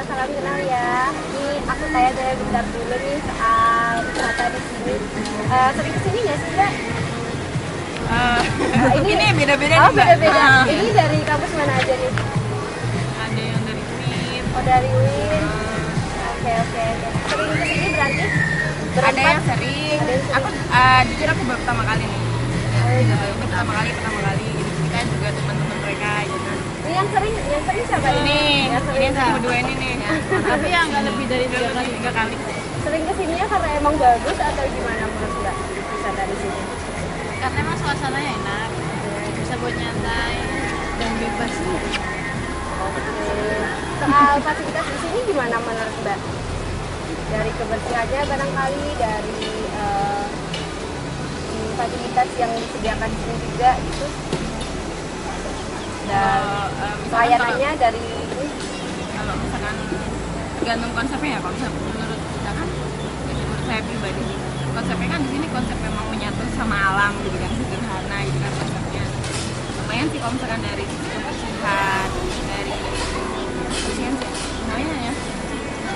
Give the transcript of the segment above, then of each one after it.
Salam kenal ya. Ini aku tanya bentar dulu nih soal wisata di sini. Sering kesini nggak sih Mbak? Ini beda-beda oh, nih Mbak. beda-beda. Ini dari kampus mana aja nih? Ada yang dari UIN. Oh dari UIN. Oke. Sering kesini berarti? Berempat? Ada yang sering. Aku jujur aku baru pertama kali nih. Baru pertama kali. Ini kan juga teman-teman mereka gitu. Ini yang sering siapa Ini Yang yang sama dua ini nih. Tapi yang nggak lebih dari 3 kali. Sering kesininya karena emang bagus atau gimana menurut Mbak wisata di sini? Karena emang suasananya enak, bisa buat nyantai dan bebas. Soal fasilitas di sini gimana menurut Mbak? Dari kebersihannya barangkali, dari fasilitas yang disediakan di sini juga gitu. Dan pelayanannya dari ini. Kalau misalkan tergantung konsepnya ya, kalau misalkan menurut kita kan, menurut saya pribadi, konsepnya kan di sini konsep memang menyatu sama alam gitu kan, sederhana gitu kan konsepnya. Lumayan sih kalau misalkan dari kebersihan, dari kebersihan sih, namanya ya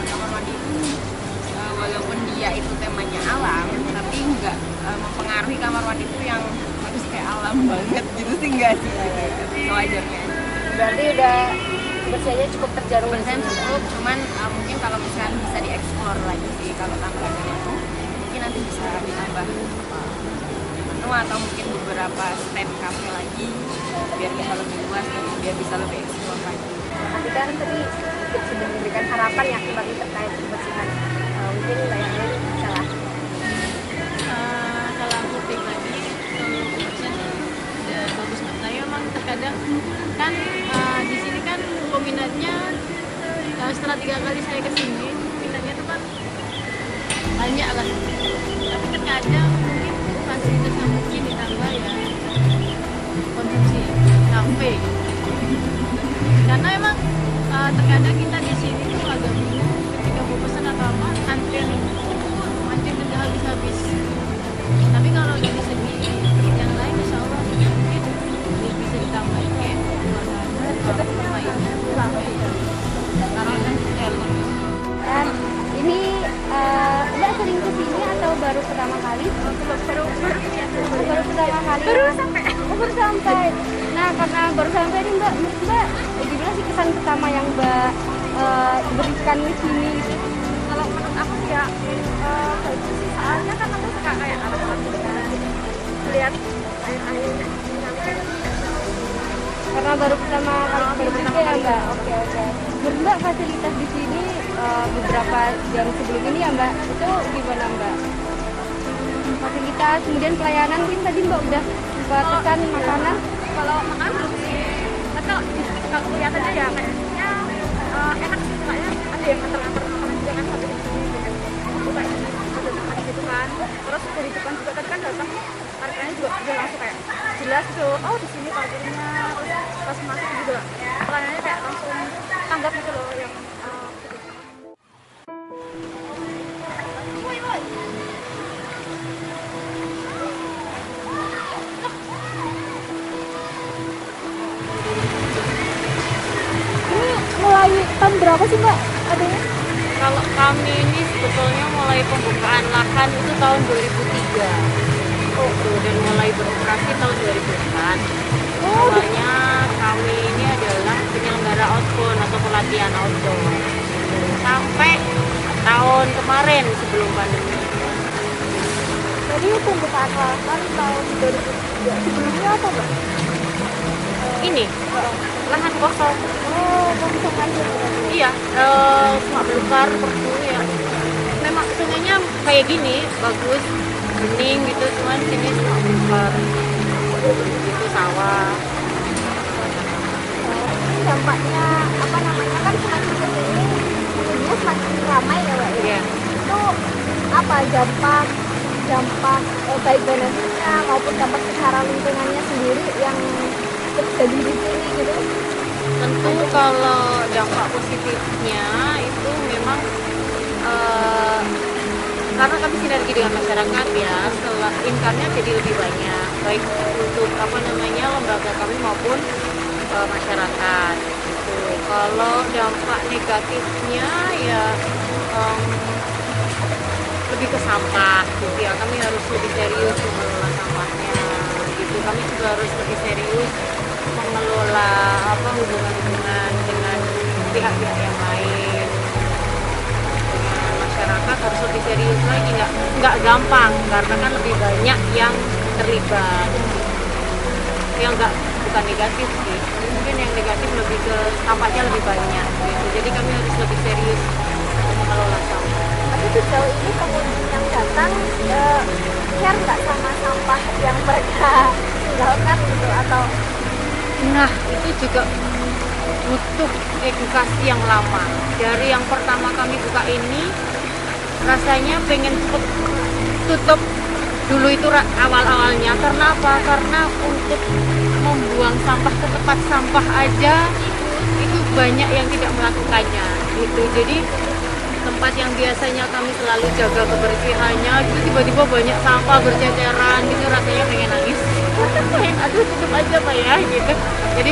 kamar mandi itu walaupun dia itu temanya alam, tapi nggak mempengaruhi kamar mandi itu yang harus kayak alam banget gitu sih, enggak sih gitu, sewajarnya. Berarti udah kebersihannya cukup terjaring. Kebersihan cukup, cuman mungkin kalau misalkan bisa dieksplor lagi sih kalau tampilannya itu mungkin nanti bisa ditambah menu atau mungkin beberapa stand cafe lagi biar bisa lebih luas dan biar bisa lebih eksplor lagi. Tapi kan tadi sudah memberikan harapan ya kembali terkait kebersihan. Mungkin Mbak yang lain bisa lah. Kalau aku pribadi, kalau kebersihan udah bagus banget. Tapi memang terkadang kan di sini kan peminatnya setelah 3 kali saya kesini, peminatnya tuh kan banyak kan. Tapi terkadang mungkin fasilitasnya mungkin ditambah ya konsumsi kafe. Karena emang terkadang kita di sini tuh agak bingung ketika mau pesan atau apa, antrian udah habis. Tapi kalau dari segi yang lain, insya Allah mungkin bisa ditambah kayak permainannya karena kan Dan ini Mbak sering kesini atau baru pertama kali? Baru pertama kali. Baru sampai. Nah karena baru sampai nih Mbak, gimana sih kesan pertama yang Mbak berikan di sini? Kalau menurut aku ya bagus sih, soalnya kan aku suka kayak alam-alam gitu, lihat air-airnya Karena baru pertama kali berpikir ya Mbak. Oke. Menurut Mbak fasilitas di sini beberapa yang sebelum ini ya Mbak, itu gimana Mbak? Fasilitas, kemudian pelayanan, mungkin tadi Mbak udah pesan makanan. kalau makan belum sih, kalau kelihatannya ya kayaknya enak sih, kayaknya ada yang nganter-nganter makanan juga kan sampai di sini dengan aku kayak ada makan gitu kan. Terus dari depan juga tadi kan datang, harganya juga udah langsung kayak jelas tuh, oh di sini parkirnya. Terus pas masuk juga pelayanannya kayak langsung tanggap gitu loh yang Mulai tahun berapa sih Mbak adanya? kalau kami ini sebetulnya mulai pembukaan lahan itu tahun 2003. Dan mulai beroperasi tahun 2004. Awalnya kami ini adalah penyelenggara outbound atau pelatihan outdoor sampai tahun kemarin sebelum pandemi. Jadi pembukaan lahan tahun 2003. Sebelumnya apa Mbak? Ini lahan kosong. Oh, kosong aja. Iya, cuma belukar perdu ya. Memang sungainya kayak gini, bagus, bening gitu, cuman sini cuma belukar. Itu sawah. Dampaknya apa namanya kan semakin kesini ramai ya Mbak ya. Iya. Itu apa dampak baik benefitnya maupun dampak secara lingkungannya sendiri yang terjadi di sini gitu? Tentu kalau dampak positifnya itu memang karena kami sinergi dengan masyarakat ya, setelah income-nya jadi lebih banyak, baik untuk lembaga kami maupun masyarakat. Gitu. Kalau dampak negatifnya ya lebih ke sampah gitu ya, kami harus lebih serius mengelola sampahnya gitu. Kami juga harus lebih serius mengelola hubungan-hubungan dengan pihak-pihak yang lain, dengan masyarakat harus lebih serius lagi, nggak gampang karena kan lebih banyak yang terlibat. Yang bukan negatif sih, mungkin yang negatif lebih ke sampahnya lebih banyak gitu. Jadi kami harus lebih serius untuk mengelola sampah. Tapi sejauh ini pengunjung yang datang share nggak sama sampah yang mereka tinggalkan gitu atau? Nah, itu juga butuh edukasi yang lama. Dari yang pertama kami buka ini, rasanya pengen cepet tutup dulu itu awal-awalnya. Karena apa? Karena untuk membuang sampah ke tempat sampah aja itu banyak yang tidak melakukannya. Gitu. Jadi tempat yang biasanya kami selalu jaga kebersihannya, gitu tiba-tiba banyak sampah berceceran, gitu rasanya pengen nangis. Aduh tutup aja Pak ya, gitu. Jadi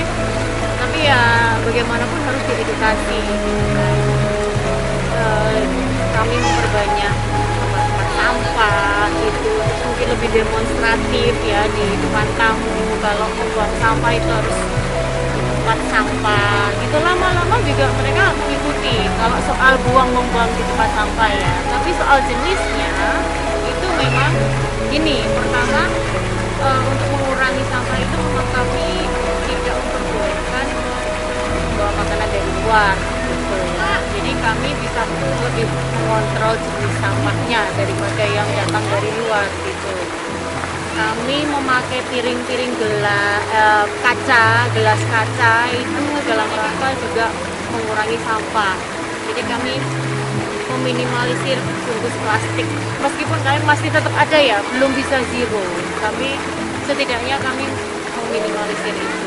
tapi ya bagaimanapun harus diedukasi. Kami memperbanyak tempat sampah gitu, terus mungkin lebih demonstratif ya di depan tamu. Kalau membuang sampah itu harus tempat sampah gitu, lama-lama juga mereka mengikuti kalau soal membuang di tempat sampah ya. Tapi soal jenisnya itu memang gini, pertama untuk mengurangi sampah itu memang kami tidak memperbolehkan membawa makanan dari luar gitu. Jadi kami bisa lebih mengontrol jenis sampahnya daripada yang datang dari luar gitu. Kami memakai piring-piring gelas kaca itu dalam rangka juga mengurangi sampah. Jadi kami meminimalisir bungkus plastik. Meskipun kami masih tetap ada ya, belum bisa zero. Tapi setidaknya kami meminimalisir itu.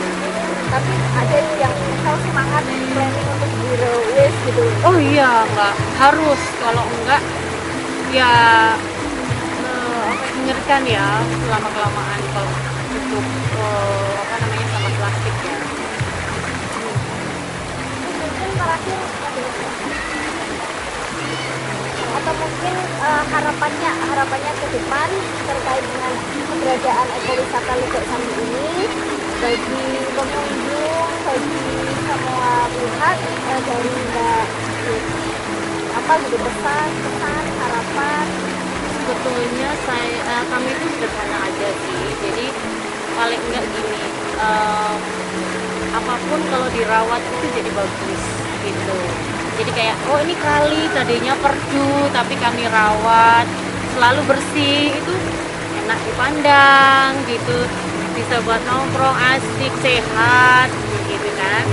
Tapi ada yang misal semangat planning untuk zero waste gitu. Oh iya, Mbak. Harus. Kalau enggak ya mengerikan ya lama-kelamaan kalau untuk sampah plastik ya. Mungkin terakhir atau mungkin harapannya ke depan terkait dengan keberadaan ekowisata Ledok Sambi ini bagi pengunjung, bagi semua pihak dari Mbak Desi, apa gitu pesan harapan? Sebetulnya kami itu sederhana aja sih. Jadi paling enggak gini, apapun kalau dirawat itu jadi bagus gitu. Jadi kayak ini kali tadinya perdu tapi kami rawat selalu bersih, itu enak dipandang gitu, bisa buat nongkrong asik sehat gitu kan.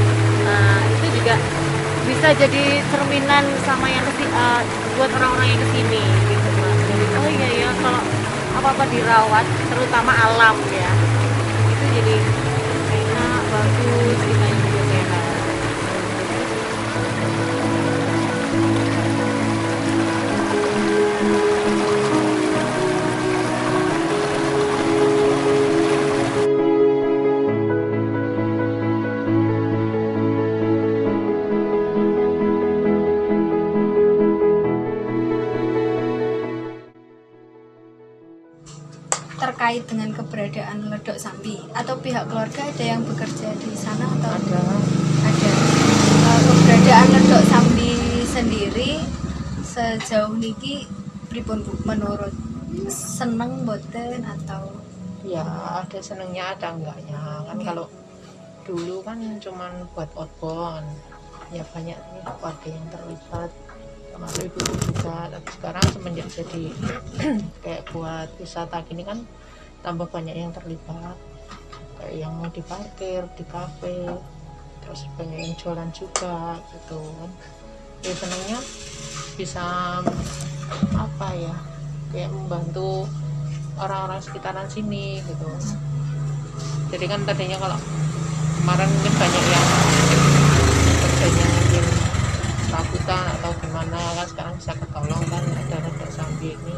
Itu juga bisa jadi cerminan sama yang buat orang-orang yang kesini gitu Mbak. Jadi oh iya ya, kalau apa-apa dirawat terutama alam ya, itu jadi enak, bagus, kita juga sehat. Terkait dengan keberadaan Ledok Sambi atau pihak keluarga ada yang bekerja di sana atau Ada. Keberadaan Ledok Sambi sendiri sejauh niki pripun Bu menurut, seneng boten atau Ya ada senengnya ada enggaknya kan. Kalau dulu kan cuman buat outbound ya, banyak nih warga yang terlibat, termasuk ibu juga. Tapi sekarang semenjak jadi kayak buat wisata gini kan tambah banyak yang terlibat, kayak yang mau diparkir di kafe, terus banyak yang jualan juga gitu kan. Ya senengnya bisa apa ya, kayak membantu orang-orang sekitaran sini gitu. Jadi kan tadinya kalau kemarin mungkin banyak yang kerjanya mungkin serabutan atau gimana, kan sekarang bisa ketolong kan ada Rodok Sambi ini,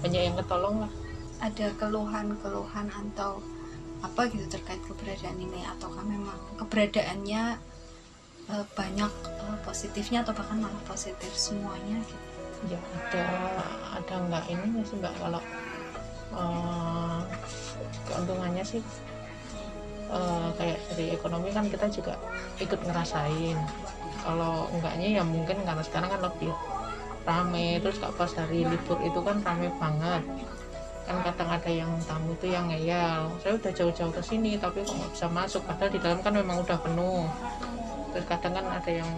banyak yang ketolong lah. Ada keluhan-keluhan atau apa gitu terkait keberadaan ini, ataukah memang keberadaannya banyak positifnya atau bahkan malah positif semuanya gitu? Ya ada nggak ini sih mbak, kalau keuntungannya sih kayak dari ekonomi kan kita juga ikut ngerasain. Kalau enggaknya ya mungkin karena sekarang kan lebih rame, terus kalau pas hari libur itu kan rame banget kan, kadang ada yang tamu itu yang ngeyel, saya udah jauh-jauh ke sini tapi kok nggak bisa masuk, padahal di dalam kan memang udah penuh. Terus kadang kan ada yang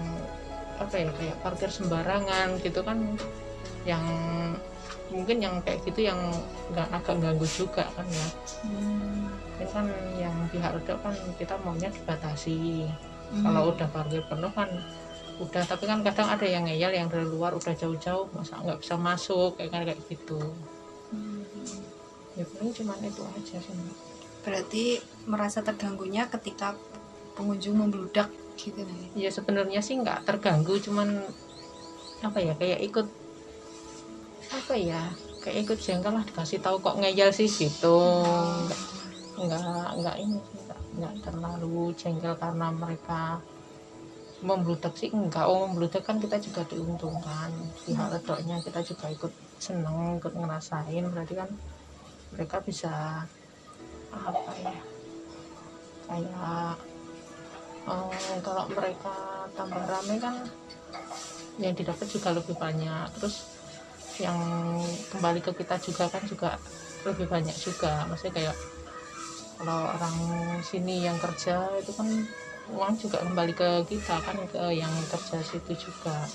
apa ya, kayak parkir sembarangan gitu kan, yang mungkin yang kayak gitu yang agak ganggu juga kan ya. Ini kan yang pihak Rodok kan kita maunya dibatasi. Kalau udah parkir penuh kan udah, tapi kan kadang ada yang ngeyel yang dari luar udah jauh-jauh masa nggak bisa masuk kayak gitu. Ya paling cuma itu aja sih. Berarti merasa terganggunya ketika pengunjung membludak gitu nih? Ya sebenarnya sih nggak terganggu, cuman apa ya, kayak ikut apa ya, kayak ikut jengkel lah, dikasih tahu kok ngeyel sih gitu. Nggak ini sih, nggak terlalu jengkel karena mereka membludak sih enggak. Membludak kan kita juga diuntungkan, pihak Rodoknya kita juga ikut seneng, ikut ngerasain, berarti kan mereka bisa apa ya, kayak kalau mereka tambah rame kan yang didapat juga lebih banyak, terus yang kembali ke kita juga kan juga lebih banyak juga. Maksudnya kayak kalau orang sini yang kerja itu kan uang juga kembali ke kita kan, ke yang kerja situ juga.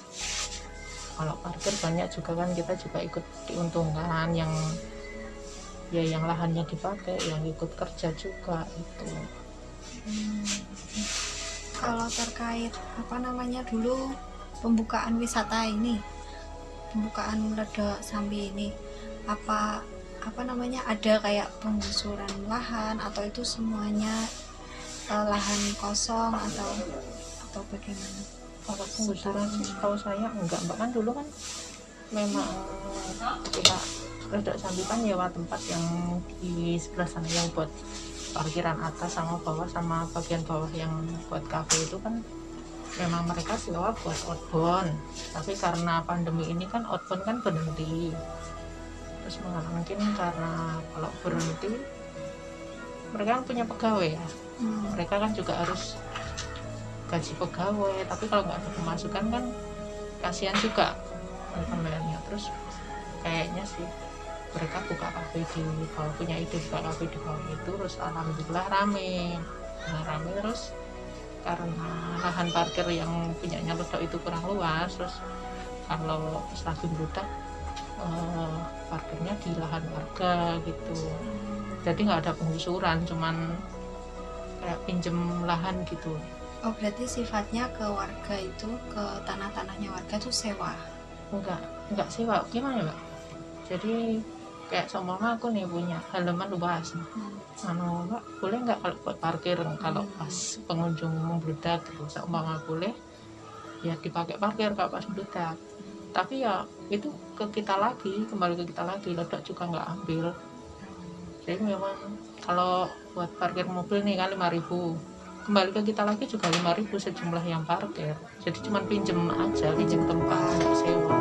Kalau parkir banyak juga kan kita juga ikut diuntungkan, yang ya yang lahannya dipakai yang ikut kerja juga itu. Kalau terkait apa namanya dulu pembukaan wisata ini, pembukaan Rodok Sambi ini, apa namanya ada kayak penggusuran lahan atau itu semuanya lahan kosong atau bagaimana? Kalau penggusuran sih tahu saya enggak mbak, kan dulu kan memang pihak Rodok Sambi kan nyewa tempat yang di sebelah sana yang buat parkiran atas sama bawah, sama bagian bawah yang buat kafe itu kan memang mereka sewa buat outbound. Tapi karena pandemi ini kan outbound kan berhenti, terus mungkin karena kalau berhenti mereka kan punya pegawai ya, mereka kan juga harus gaji pegawai, tapi kalau nggak ada pemasukan kan kasihan juga mereka bayarnya. Terus kayaknya sih mereka buka kafe di bawah, punya ide buka kafe di bawah itu, terus alhamdulillah rame terus karena lahan parkir yang punyanya Rodok itu kurang luas, terus kalau lagi meludak parkirnya di lahan warga gitu, jadi nggak ada penggusuran, cuman kayak pinjem lahan gitu. Oh berarti sifatnya ke warga itu, ke tanah-tanahnya warga itu sewa? Enggak sewa, gimana mbak? Jadi kayak seumpama aku nih punya halaman luas, mbak boleh nggak kalau buat parkir, kalau pas pengunjung membludak gitu, seumpama boleh ya dipakai parkir kalau pas membludak. Tapi ya itu ke kita lagi, kembali ke kita lagi, Rodok juga nggak ambil. Jadi memang kalau buat parkir mobil nih kan 5.000, kembali ke kita lagi juga 5.000 sejumlah yang parkir. Jadi cuma pinjem aja, pinjem tempat, nggak sewa.